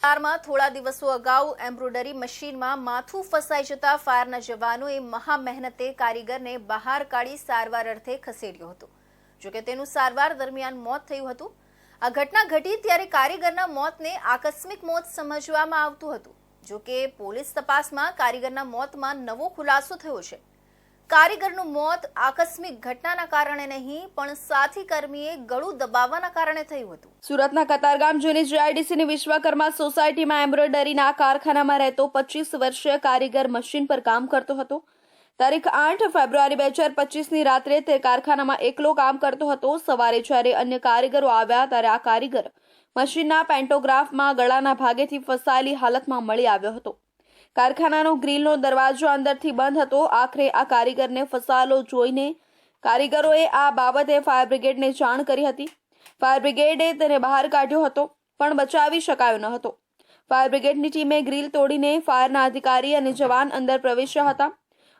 વિસ્તારમાં થોડા દિવસો અગાઉ એમ્બ્રોઇડરી મશીનમાં માથું ફસાઈ જતા ફાયરના જવાનોએ મહા મહેનતે કારીગરને બહાર કાઢી સારવાર અર્થે ખસેડ્યો હતો. જોકે તેનું સારવાર દરમિયાન મોત થયું હતું. આ ઘટના ઘટી ત્યારે કારીગરના મોતને આકસ્મિક મોત સમજવામાં આવતું હતું. જોકે પોલીસ તપાસમાં કારીગરના મોતમાં નવો ખુલાસો થયો છે. કારીગરનું મોત આકસ્મિક ઘટનાના કારણે નહીં પણ સાથી કર્મીએ ગળું દબાવવાના કારણે થયું હતું. સુરતના કતારગામ જૂની જીઆઈડીસીની વિશ્વકર્મા સોસાયટીમાં એમ્બ્રોઇડરીના કારખાનામાં રહેતો 25 વર્ષીય કારીગર મશીન પર કામ કરતો હતો. તારીખ 8 ફેબ્રુઆરી 2025ની રાત્રે તે કારખાનામાં એકલો કામ કરતો હતો. સવારે જ્યારે અન્ય કારીગરો આવ્યા ત્યારે આ કારીગર મશીનના પેન્ટોગ્રાફમાં ગળાના ભાગેથી ફસાયેલી હાલતમાં મળી આવ્યો હતો. કારખાનાનો ગ્રીલનો દરવાજો અંદરથી બંધ હતો. આખરે આ કારીગરને ફસાયેલો જોઈને કારીગરોએ આ બાબતે ફાયર બ્રિગેડને જાણ કરી હતી. ફાયર બ્રિગેડે તેને બહાર કાઢ્યો હતો પણ બચાવી શકાયો ન હતો. ફાયર બ્રિગેડની ટીમે ગ્રીલ તોડીને ફાયરના અધિકારી અને જવાન અંદર પ્રવેશ્યા હતા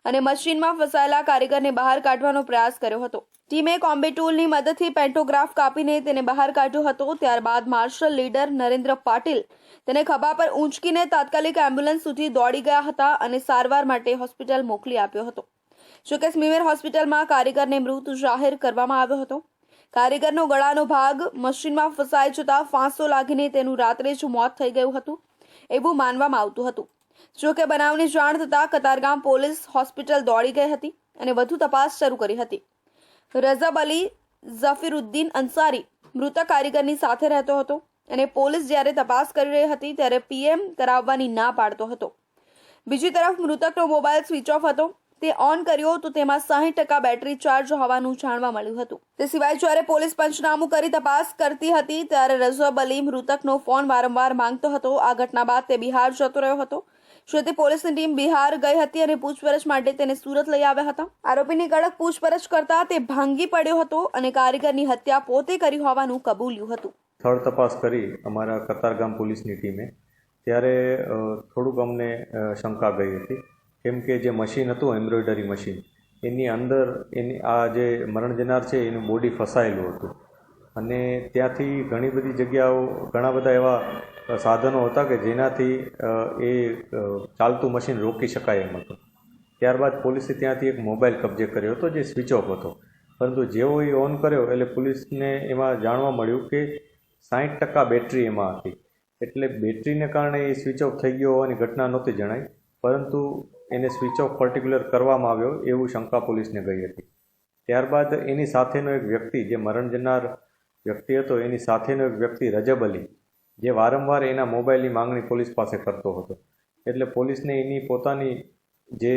અને મશીનમાં ફસાયેલા કારીગરને બહાર કાઢવાનો પ્રયાસ કર્યો હતો. ટીમે કોમ્બી ટૂલની મદદથી પેન્ટોગ્રાફ કાપીને તેને બહાર કાઢ્યો હતો. ત્યારબાદ માર્શલ લીડર નરેન્દ્ર પાટીલ તેને ખભા પર ઊંચકીને તાત્કાલિક એમ્બ્યુલન્સ સુધી દોડી ગયા હતા અને સારવાર માટે હોસ્પિટલ મોકલી આપ્યો હતો. જોકે સ્મીમેર હોસ્પિટલમાં કારીગરને મૃત જાહેર કરવામાં આવ્યો હતો. કારીગરનો ગળાનો ભાગ મશીનમાં ફસાઈ જતા ફાંસો લાગીને તેનું રાત્રે જ મોત થઈ ગયું હતું એવું માનવામાં આવતું હતું. જોકે બનાવની જાણ થતાં કતારગામ પોલીસ હોસ્પિટલ દોડી ગઈ હતી અને વધુ તપાસ શરૂ કરી હતી. રઝબ અલી ઝફીરુદ્દીન અંસારી મૃતક કારીગરની સાથે રહેતો હતો અને પોલીસ જ્યારે તપાસ કરી રહી હતી ત્યારે પીએમ કરાવવાની ના પાડતો હતો. બીજી તરફ મૃતકનો મોબાઈલ સ્વિચ ઓફ હતો. તે ઓન કર્યો તો તેમાં 60% બેટરી ચાર્જ હોવાનું જાણવા મળ્યું હતું. તે સિવાય જ્યારે પોલીસ પંચનામું કરી તપાસ કરતી હતી ત્યારે રઝબ અલી મૃતકનો ફોન વારંવાર માંગતો હતો. આ ઘટના બાદ તે બિહાર જતો રહ્યો હતો. જેથી પોલીસની ટીમ બિહાર ગઈ હતી અને પૂછપરછ માટે તેને સુરત લઈ આવ્યા હતા. આરોપીની કડક પૂછપરછ કરતા તે ભાંગી પડ્યો હતો અને કારીગરની હત્યા પોતે કરી હોવાનું કબૂલ્યું હતું. સ્થળ તપાસ કરી અમારા કતારગામ પોલીસની ટીમે ત્યારે થોડુંક અમને શંકા ગઈ હતી. કેમ કે જે મશીન હતું એમ્બ્રોઇડરી મશીન એની અંદર આ જે મરણ જનાર છે એનું બોડી ફસાયેલું હતું અને ત્યાંથી ઘણી બધી જગ્યાઓ ઘણા બધા એવા સાધનો હતા કે જેનાથી એ ચાલતું મશીન રોકી શકાય એમ હતું. ત્યારબાદ પોલીસે ત્યાંથી એક મોબાઈલ કબજે કર્યો હતો જે સ્વિચ ઓફ હતો. પરંતુ જેવો એ ઓન કર્યો એટલે પોલીસને એમાં જાણવા મળ્યું કે 60% બેટરી એમાં હતી. એટલે બેટરીને કારણે એ સ્વિચ ઓફ થઈ ગયો હોવાની ઘટના નહોતી જણાઈ, પરંતુ એને સ્વિચ ઓફ પર્ટિક્યુલર કરવામાં આવ્યો એવું શંકા પોલીસને ગઈ હતી. ત્યારબાદ એની સાથેનો એક વ્યક્તિ જે મરણ જનાર વ્યક્તિ હતો એની સાથેનો એક વ્યક્તિ રજબ અલી જે વારંવાર એના મોબાઈલની માંગણી પોલીસ પાસે કરતો હતો. એટલે પોલીસને એની પોતાની જે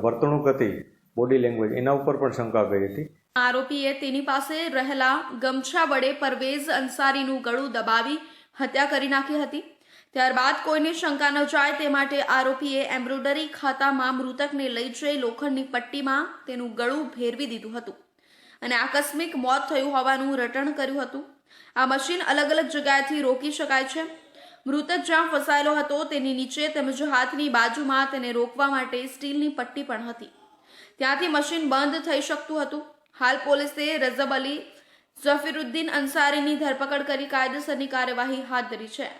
વર્તણૂક હતી બોડી લેંગ્વેજ એના ઉપર પણ શંકા ગઈ હતી. આરોપીએ તેની પાસે રહેલા ગમછા વડે પરવેઝ અંસારીનું ગળું દબાવી હત્યા કરી નાખી હતી. ત્યારબાદ કોઈને શંકા ન જાય તે માટે આરોપીએ એમ્બ્રોઇડરી ખાતામાં મૃતકને લઈ જઈ લોખંડની પટ્ટીમાં તેનું ગળું ભેરવી દીધું હતું અને આકસ્મિક મોત થયું હોવાનું રટણ કર્યું હતું. આ મશીન અલગ અલગ જગ્યાએથી રોકી શકાય છે. મૃતક જ્યાં ફસાયેલો હતો તેની નીચે તેમજ હાથની બાજુમાં તેને રોકવા માટે સ્ટીલની પટ્ટી પણ હતી. ત્યાંથી મશીન બંધ થઈ શકતું હતું. હાલ પોલીસે રઝબ અલી ઝફીરુદ્દીન અંસારીની ધરપકડ કરી કાયદેસરની કાર્યવાહી હાથ ધરી છે.